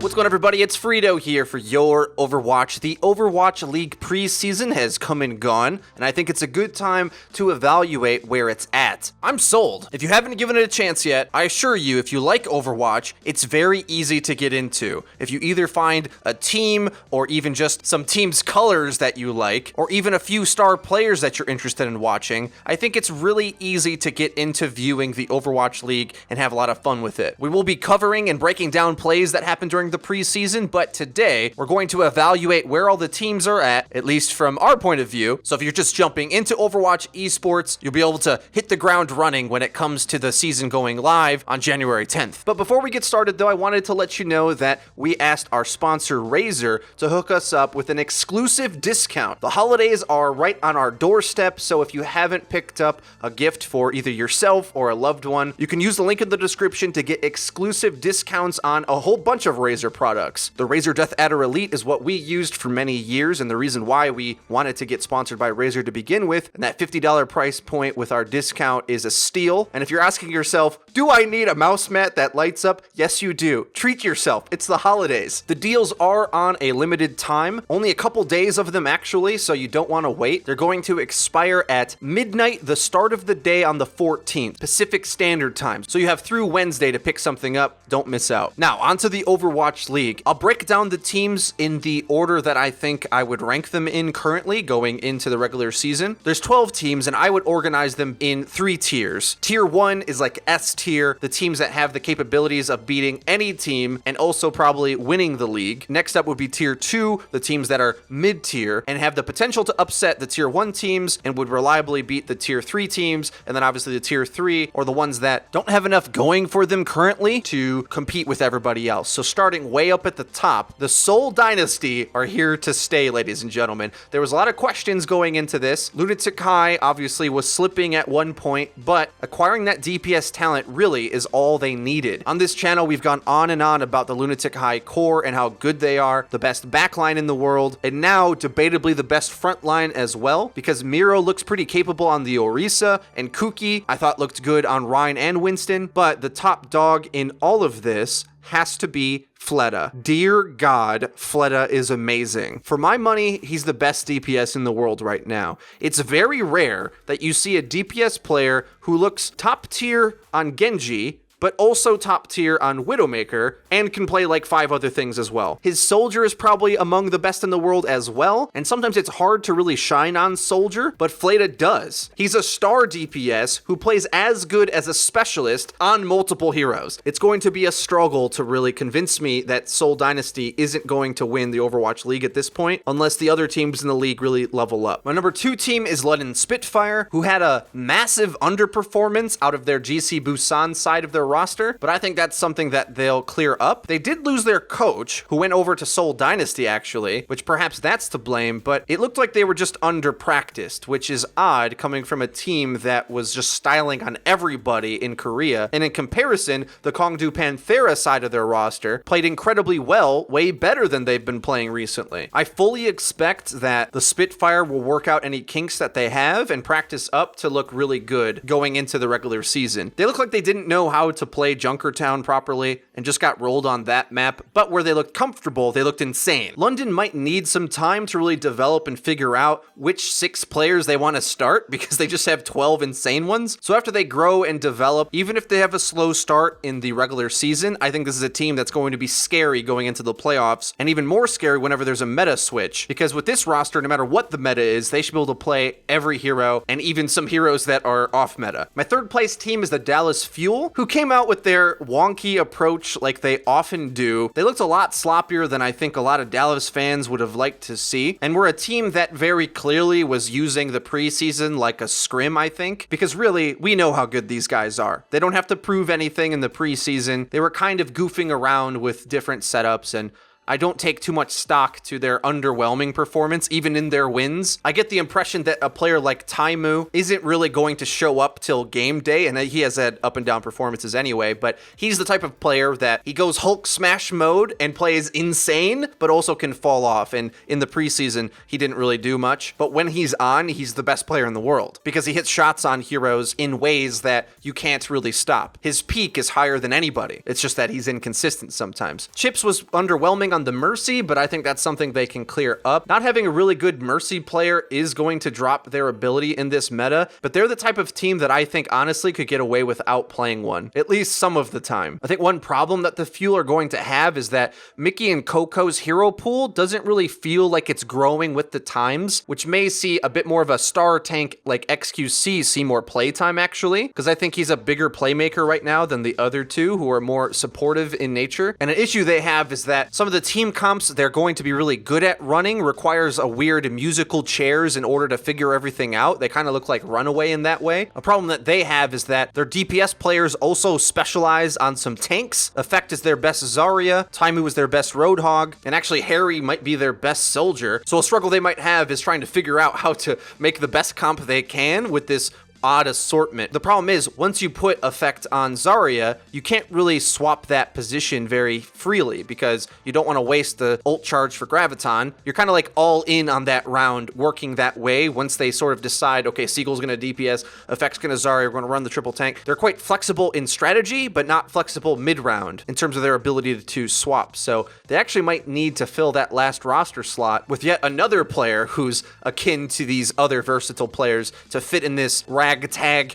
What's going on, everybody? It's FREEDO here for Your Overwatch. The Overwatch League preseason has come and gone, and I think it's a good time to evaluate where it's at. I'm sold. If you haven't given it a chance yet, I assure you, if you like Overwatch, it's very easy to get into. If you either find a team, or even just some team's colors that you like, or even a few star players that you're interested in watching, I think it's really easy to get into viewing the Overwatch League and have a lot of fun with it. We will be covering and breaking down plays that happen during the preseason, but today we're going to evaluate where all the teams are at least from our point of view. So if you're just jumping into Overwatch esports, you'll be able to hit the ground running when it comes to the season going live on January 10th. But before we get started though, I wanted to let you know that we asked our sponsor Razer to hook us up with an exclusive discount. The holidays are right on our doorstep, so if you haven't picked up a gift for either yourself or a loved one, you can use the link in the description to get exclusive discounts on a whole bunch of Razer products. The Razer Deathadder Elite is what we used for many years, and the reason why we wanted to get sponsored by Razer to begin with, and that $50 price point with our discount is a steal. And if you're asking yourself, do I need a mouse mat that lights up? Yes, you do. Treat yourself. It's the holidays. The deals are on a limited time, only a couple days of them actually, so you don't want to wait. They're going to expire at midnight, the start of the day on the 14th, Pacific Standard Time. So you have through Wednesday to pick something up. Don't miss out. Now, onto the Overwatch League. I'll break down the teams in the order that I think I would rank them in currently going into the regular season. There's 12 teams, and I would organize them in 3 tiers. Tier 1 is like S tier, the teams that have the capabilities of beating any team and also probably winning the league. Next up would be Tier 2, the teams that are mid-tier and have the potential to upset the Tier 1 teams and would reliably beat the Tier 3 teams. And then obviously the Tier 3 or the ones that don't have enough going for them currently to compete with everybody else. So starting way up at the top, the Seoul Dynasty are here to stay, ladies and gentlemen. There was a lot of questions going into this. Lunatic High obviously was slipping at one point, but acquiring that DPS talent really is all they needed. On this channel, we've gone on and on about the Lunatic High core and how good they are, the best backline in the world, and now debatably the best front line as well, because Miro looks pretty capable on the Orisa, and Kuki I thought looked good on Ryan and Winston, but the top dog in all of this has to be Fleta. Dear God, Fleta is amazing. For my money, he's the best DPS in the world right now. It's very rare that you see a DPS player who looks top tier on Genji, but also top tier on Widowmaker, and can play like 5 other things as well. His Soldier is probably among the best in the world as well, and sometimes it's hard to really shine on Soldier, but Fleta does. He's a star DPS who plays as good as a specialist on multiple heroes. It's going to be a struggle to really convince me that Seoul Dynasty isn't going to win the Overwatch League at this point, unless the other teams in the league really level up. My number 2 team is London Spitfire, who had a massive underperformance out of their GC Busan side of their roster, but I think that's something that they'll clear up. They did lose their coach, who went over to Seoul Dynasty actually, which perhaps that's to blame, but it looked like they were just under-practiced, which is odd coming from a team that was just styling on everybody in Korea. And in comparison, the Kongdu Panthera side of their roster played incredibly well, way better than they've been playing recently. I fully expect that the Spitfire will work out any kinks that they have and practice up to look really good going into the regular season. They look like they didn't know how to play Junkertown properly and just got rolled on that map, but where they looked comfortable, they looked insane. London might need some time to really develop and figure out which 6 players they want to start, because they just have 12 insane ones. So after they grow and develop, even if they have a slow start in the regular season, I think this is a team that's going to be scary going into the playoffs, and even more scary whenever there's a meta switch, because with this roster, no matter what the meta is, they should be able to play every hero, and even some heroes that are off meta. My 3rd place team is the Dallas Fuel, who came out with their wonky approach like they often do. They looked a lot sloppier than I think a lot of Dallas fans would have liked to see, and were a team that very clearly was using the preseason like a scrim, I think, because really, we know how good these guys are. They don't have to prove anything in the preseason. They were kind of goofing around with different setups, and I don't take too much stock to their underwhelming performance, even in their wins. I get the impression that a player like Taimu isn't really going to show up till game day, and he has had up and down performances anyway, but he's the type of player that he goes Hulk smash mode and plays insane, but also can fall off, and in the preseason, he didn't really do much. But when he's on, he's the best player in the world, because he hits shots on heroes in ways that you can't really stop. His peak is higher than anybody. It's just that he's inconsistent sometimes. Chips was underwhelming on the Mercy, but I think that's something they can clear up. Not having a really good Mercy player is going to drop their ability in this meta, but they're the type of team that I think honestly could get away without playing one, at least some of the time. I think one problem that the Fuel are going to have is that Mickey and Coco's hero pool doesn't really feel like it's growing with the times, which may see a bit more of a star tank like XQC see more playtime actually, because I think he's a bigger playmaker right now than the other two who are more supportive in nature. And an issue they have is that some of the team comps they're going to be really good at running requires a weird musical chairs in order to figure everything out. They kind of look like Runaway in that way. A problem that they have is that their DPS players also specialize on some tanks. Effect is their best Zarya, Taimu is their best Roadhog, and actually Harry might be their best soldier. So a struggle they might have is trying to figure out how to make the best comp they can with this odd assortment. The problem is, once you put Effect on Zarya, you can't really swap that position very freely because you don't want to waste the ult charge for Graviton. You're kind of like all in on that round, working that way once they sort of decide, okay, Seagull's going to DPS, Effect's going to Zarya, we're going to run the triple tank. They're quite flexible in strategy, but not flexible mid-round in terms of their ability to swap. So they actually might need to fill that last roster slot with yet another player who's akin to these other versatile players to fit in this ragtag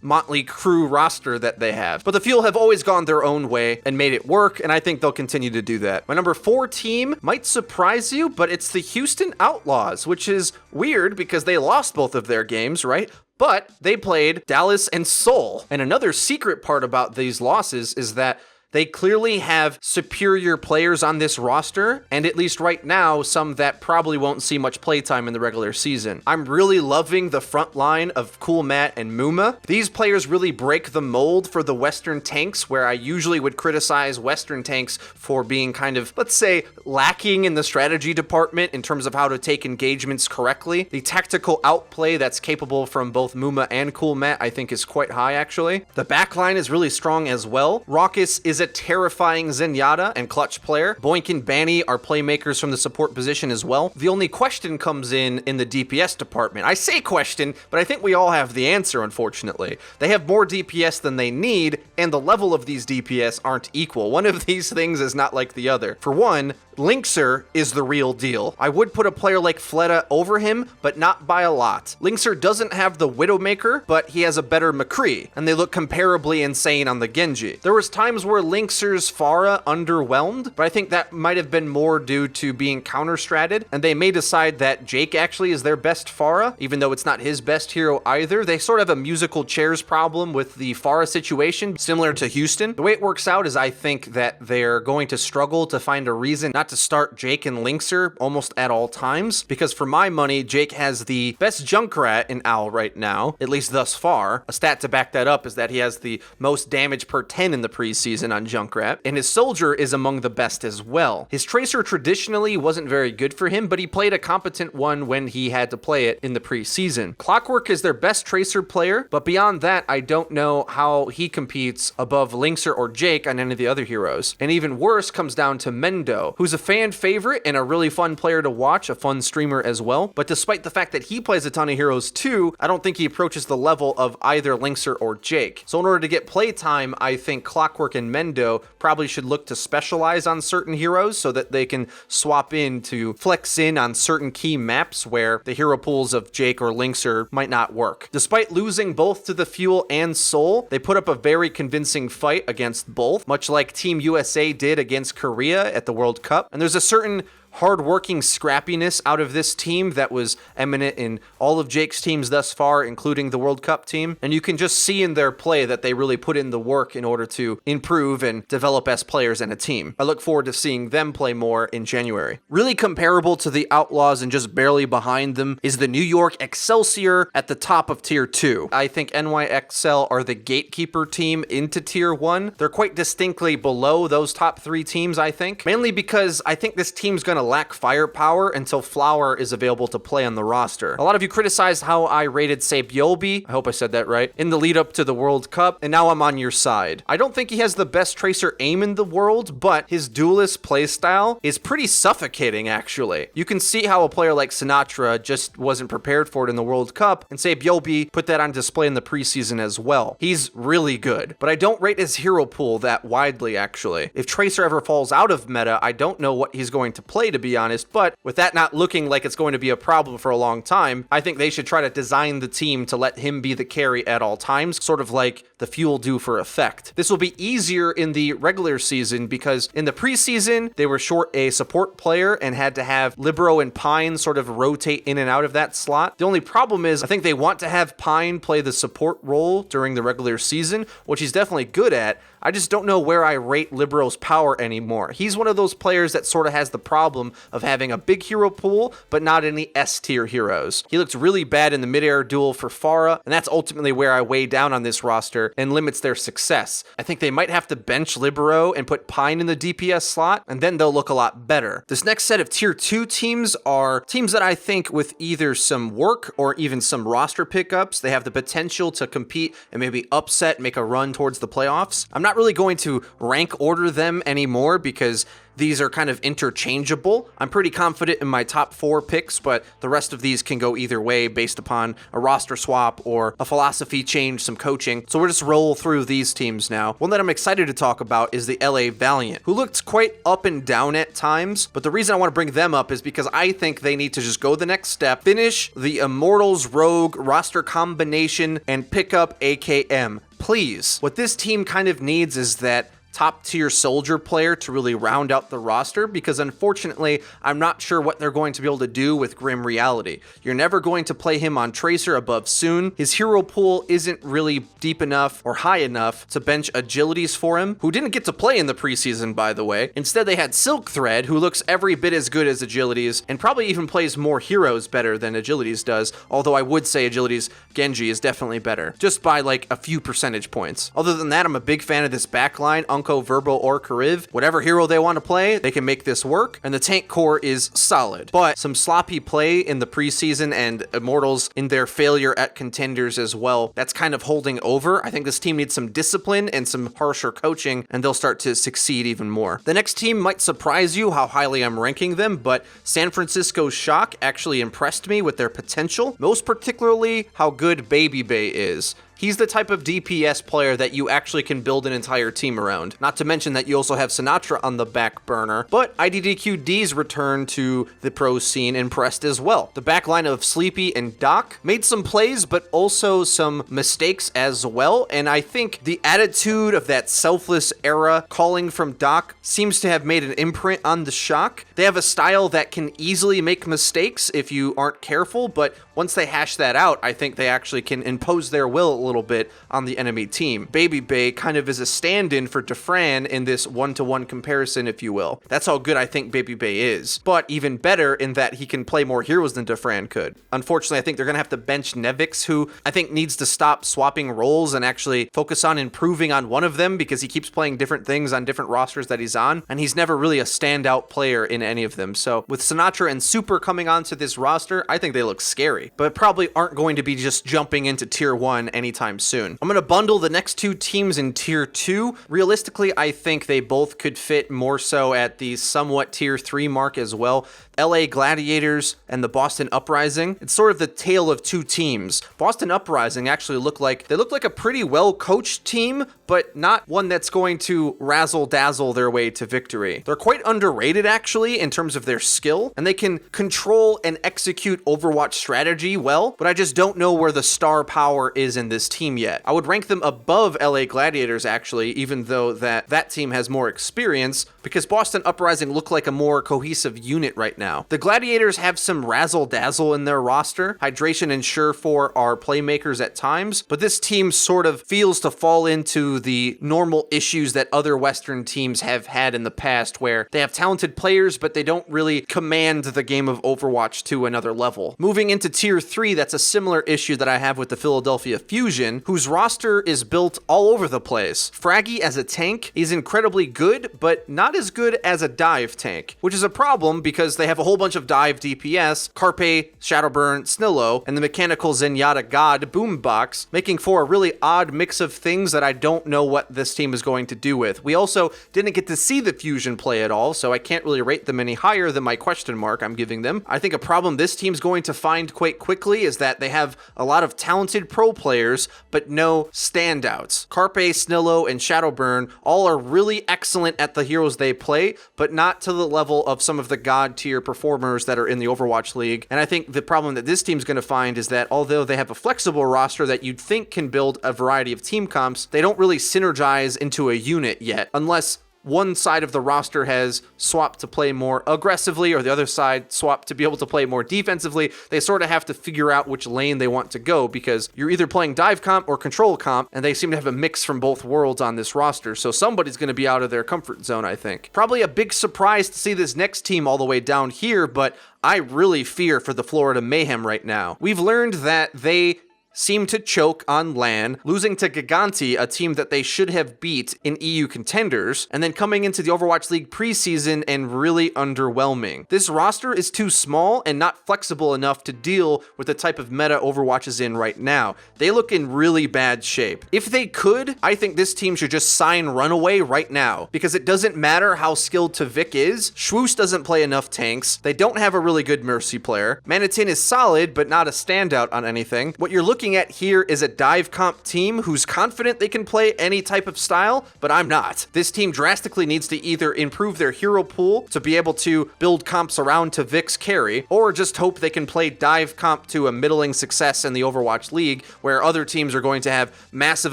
motley crew roster that they have. But the Fuel have always gone their own way and made it work, and I think they'll continue to do that. My number 4 team might surprise you, but it's the Houston Outlaws, which is weird because they lost both of their games, right? But they played Dallas and Seoul. And another secret part about these losses is that they clearly have superior players on this roster, and at least right now, some that probably won't see much playtime in the regular season. I'm really loving the front line of Cool Matt and Muma. These players really break the mold for the Western tanks, where I usually would criticize Western tanks for being kind of, let's say, lacking in the strategy department in terms of how to take engagements correctly. The tactical outplay that's capable from both Muma and Cool Matt, I think, is quite high, actually. The backline is really strong as well. Raucus is a terrifying Zenyatta and clutch player. Boink and Banny are playmakers from the support position as well. The only question comes in the DPS department. I say question, but I think we all have the answer, unfortunately. They have more DPS than they need, and the level of these DPS aren't equal. One of these things is not like the other. For one, Linkser is the real deal. I would put a player like Fleta over him, but not by a lot. Linkser doesn't have the Widowmaker, but he has a better McCree, and they look comparably insane on the Genji. There was times where Linkser's Pharah underwhelmed, but I think that might have been more due to being counter-stratted, and they may decide that Jake actually is their best Pharah, even though it's not his best hero either. They sort of have a musical chairs problem with the Pharah situation, similar to Houston. The way it works out is I think that they're going to struggle to find a reason not to start Jake and Linkser almost at all times, because for my money, Jake has the best Junkrat in Owl right now, at least thus far. A stat to back that up is that he has the most damage per 10 in the preseason on Junkrat, and his Soldier is among the best as well. His Tracer traditionally wasn't very good for him, but he played a competent one when he had to play it in the preseason. Clockwork is their best Tracer player, but beyond that, I don't know how he competes above Linkser or Jake on any of the other heroes. And even worse comes down to Mendo, who's a fan favorite and a really fun player to watch, a fun streamer as well. But despite the fact that he plays a ton of heroes too, I don't think he approaches the level of either Linkser or Jake. So in order to get playtime, I think Clockwork and Mendo probably should look to specialize on certain heroes so that they can swap in to flex in on certain key maps where the hero pools of Jake or Linkser might not work. Despite losing both to the Fuel and Seoul, they put up a very convincing fight against both, much like Team USA did against Korea at the World Cup. And there's a certain hardworking scrappiness out of this team that was eminent in all of Jake's teams thus far, including the World Cup team. And you can just see in their play that they really put in the work in order to improve and develop as players and a team. I look forward to seeing them play more in January. Really comparable to the Outlaws and just barely behind them is the New York Excelsior at the top of Tier 2. I think NYXL are the gatekeeper team into Tier 1. They're quite distinctly below those top 3 teams, I think. Mainly because I think this team's going to lack firepower until Flower is available to play on the roster. A lot of you criticized how I rated Sabiobi, I hope I said that right, in the lead up to the World Cup, and now I'm on your side. I don't think he has the best tracer aim in the world, but his duelist playstyle is pretty suffocating, actually. You can see how a player like Sinatra just wasn't prepared for it in the World Cup, and Sabiobi put that on display in the preseason as well. He's really good, but I don't rate his hero pool that widely, actually. If Tracer ever falls out of meta, I don't know what he's going to play, to be honest, but with that not looking like it's going to be a problem for a long time, I think they should try to design the team to let him be the carry at all times, sort of like the fuel do for effect. This will be easier in the regular season because in the preseason, they were short a support player and had to have Libero and Pine sort of rotate in and out of that slot. The only problem is I think they want to have Pine play the support role during the regular season, which he's definitely good at. I just don't know where I rate Libero's power anymore. He's one of those players that sort of has the problem of having a big hero pool, but not any S-tier heroes. He looked really bad in the mid-air duel for Pharah, and that's ultimately where I weigh down on this roster and limits their success. I think they might have to bench Libero and put Pine in the DPS slot, and then they'll look a lot better. This next set of Tier 2 teams are teams that I think with either some work or even some roster pickups, they have the potential to compete and maybe upset, make a run towards the playoffs. I'm not really going to rank order them anymore because these are kind of interchangeable. I'm pretty confident in my top 4 picks, but the rest of these can go either way based upon a roster swap or a philosophy change, some coaching. So we'll just roll through these teams now. One that I'm excited to talk about is the LA Valiant, who looked quite up and down at times, but the reason I want to bring them up is because I think they need to just go the next step, finish the Immortals Rogue roster combination, and pick up AKM. Please. What this team kind of needs is that top tier soldier player to really round out the roster, because unfortunately, I'm not sure what they're going to be able to do with Grim Reality. You're never going to play him on Tracer above Soon. His hero pool isn't really deep enough or high enough to bench Agilities for him, who didn't get to play in the preseason, by the way. Instead, they had Silk Thread, who looks every bit as good as Agilities and probably even plays more heroes better than Agilities does, although I would say Agilities Genji is definitely better, just by like a few percentage points. Other than that, I'm a big fan of this backline, Unko, Verbo, or Kariv. Whatever hero they want to play, they can make this work, and the tank core is solid. But some sloppy play in the preseason and Immortals in their failure at contenders as well, that's kind of holding over. I think this team needs some discipline and some harsher coaching, and they'll start to succeed even more. The next team might surprise you how highly I'm ranking them, but San Francisco Shock actually impressed me with their potential, most particularly how good Baby Bay is. He's the type of DPS player that you actually can build an entire team around. Not to mention that you also have Sinatra on the back burner, but IDDQD's return to the pro scene impressed as well. The back line of Sleepy and Doc made some plays, but also some mistakes as well, and I think the attitude of that selfless era calling from Doc seems to have made an imprint on the Shock. They have a style that can easily make mistakes if you aren't careful, but once they hash that out, I think they actually can impose their will a little bit on the enemy team. Baby Bay kind of is a stand-in for Defran in this one-to-one comparison, if you will. That's how good I think Baby Bay is. But even better in that he can play more heroes than Defran could. Unfortunately, I think they're going to have to bench Nevix, who I think needs to stop swapping roles and actually focus on improving on one of them, because he keeps playing different things on different rosters that he's on, and he's never really a standout player in any of them. So with Sinatra and Super coming onto this roster, I think they look scary, but probably aren't going to be just jumping into Tier 1 anytime soon. I'm going to bundle the next 2 teams in Tier 2. Realistically, I think they both could fit more so at the somewhat Tier 3 mark as well. LA Gladiators and the Boston Uprising. It's sort of the tale of 2 teams. Boston Uprising actually look like a pretty well-coached team, but not one that's going to razzle-dazzle their way to victory. They're quite underrated, actually, in terms of their skill, and they can control and execute Overwatch strategy strategy well, but I just don't know where the star power is in this team yet. I would rank them above LA Gladiators, actually, even though that team has more experience, because Boston Uprising look like a more cohesive unit right now. The Gladiators have some razzle-dazzle in their roster. Hydration and Surefour are playmakers at times, but this team sort of feels to fall into the normal issues that other Western teams have had in the past, where they have talented players, but they don't really command the game of Overwatch to another level. Moving into Tier 3, that's a similar issue that I have with the Philadelphia Fusion, whose roster is built all over the place. Fraggy as a tank is incredibly good, but not as good as a dive tank, which is a problem because they have a whole bunch of dive DPS, Carpe, Shadowburn, Snillo, and the mechanical Zenyatta God Boombox, making for a really odd mix of things that I don't know what this team is going to do with. We also didn't get to see the Fusion play at all, so I can't really rate them any higher than my question mark I'm giving them. I think a problem this team's going to find quite quickly is that they have a lot of talented pro players, but no standouts. Carpe, Snillo, and Shadowburn all are really excellent at the heroes they play, but not to the level of some of the god tier performers that are in the Overwatch League. And I think the problem that this team's going to find is that although they have a flexible roster that you'd think can build a variety of team comps, they don't really synergize into a unit yet, unless one side of the roster has swapped to play more aggressively or the other side swapped to be able to play more defensively. They sort of have to figure out which lane they want to go, because you're either playing dive comp or control comp, and they seem to have a mix from both worlds on this roster. So somebody's going to be out of their comfort zone, I think. Probably a big surprise to see this next team all the way down here, but I really fear for the Florida Mayhem right now. We've learned that they seem to choke on LAN, losing to Giganti, a team that they should have beat in EU contenders, and then coming into the Overwatch League preseason and really underwhelming. This roster is too small and not flexible enough to deal with the type of meta Overwatch is in right now. They look in really bad shape. If they could, I think this team should just sign Runaway right now, because it doesn't matter how skilled Tavik is. Schwoost doesn't play enough tanks. They don't have a really good Mercy player. Manitin is solid, but not a standout on anything. What you're looking at here is a dive comp team who's confident they can play any type of style, but I'm not. This team drastically needs to either improve their hero pool to be able to build comps around Tavik's carry, or just hope they can play dive comp to a middling success in the Overwatch League, where other teams are going to have massive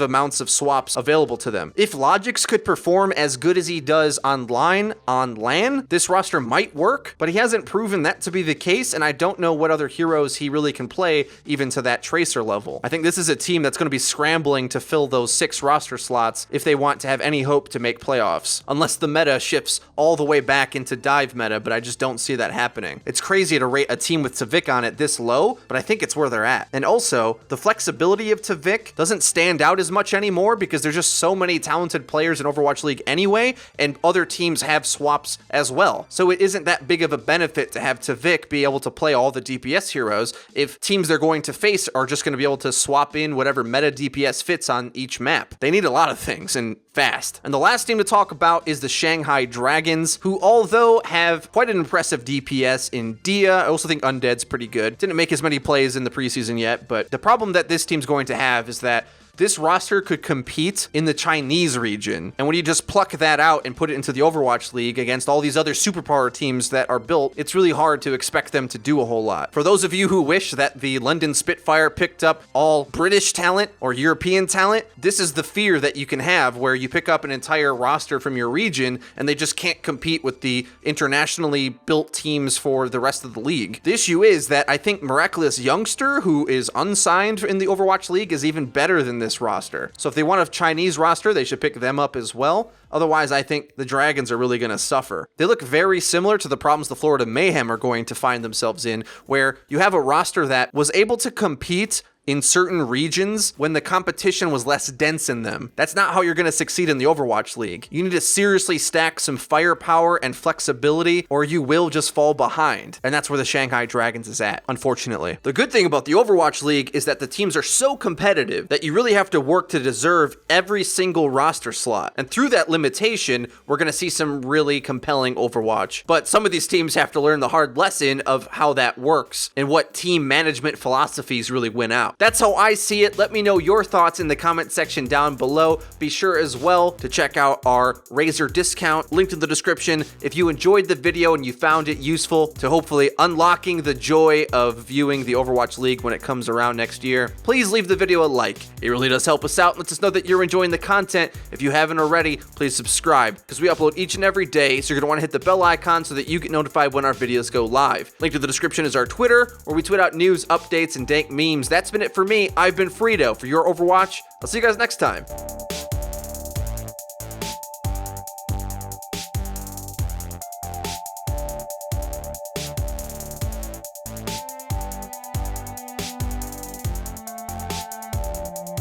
amounts of swaps available to them. If Logix could perform as good as he does online on LAN, this roster might work, but he hasn't proven that to be the case, and I don't know what other heroes he really can play even to that Tracer level. I think this is a team that's going to be scrambling to fill those 6 roster slots if they want to have any hope to make playoffs, unless the meta shifts all the way back into dive meta, but I just don't see that happening. It's crazy to rate a team with Tavik on it this low, but I think it's where they're at. And also, the flexibility of Tavik doesn't stand out as much anymore because there's just so many talented players in Overwatch League anyway, and other teams have swaps as well. So it isn't that big of a benefit to have Tavik be able to play all the DPS heroes if teams they're going to face are just going to be able to swap in whatever meta DPS fits on each map. They need a lot of things, and fast. And the last team to talk about is the Shanghai Dragons, who although have quite an impressive DPS in Dia, I also think Undead's pretty good. Didn't make as many plays in the preseason yet, but the problem that this team's going to have is that this roster could compete in the Chinese region. And when you just pluck that out and put it into the Overwatch League against all these other superpower teams that are built, it's really hard to expect them to do a whole lot. For those of you who wish that the London Spitfire picked up all British talent or European talent, this is the fear that you can have, where you pick up an entire roster from your region and they just can't compete with the internationally built teams for the rest of the league. The issue is that I think Miraculous Youngster, who is unsigned in the Overwatch League, is even better than this roster. So if they want a Chinese roster, they should pick them up as well. Otherwise, I think the Dragons are really going to suffer. They look very similar to the problems the Florida Mayhem are going to find themselves in, where you have a roster that was able to compete in certain regions when the competition was less dense in them. That's not how you're going to succeed in the Overwatch League. You need to seriously stack some firepower and flexibility, or you will just fall behind. And that's where the Shanghai Dragons is at, unfortunately. The good thing about the Overwatch League is that the teams are so competitive that you really have to work to deserve every single roster slot. And through that limitation, we're going to see some really compelling Overwatch. But some of these teams have to learn the hard lesson of how that works and what team management philosophies really win out. That's how I see it. Let me know your thoughts in the comment section down below. Be sure as well to check out our Razer discount, linked in the description, if you enjoyed the video and you found it useful to hopefully unlocking the joy of viewing the Overwatch League when it comes around next year. Please leave the video a like. It really does help us out and lets us know that you're enjoying the content. If you haven't already, please subscribe, because we upload each and every day, so you're going to want to hit the bell icon so that you get notified when our videos go live. Link to the description is our Twitter, where we tweet out news, updates, and dank memes. That's been it for me. I've been FREEDO for Your Overwatch. I'll see you guys next time.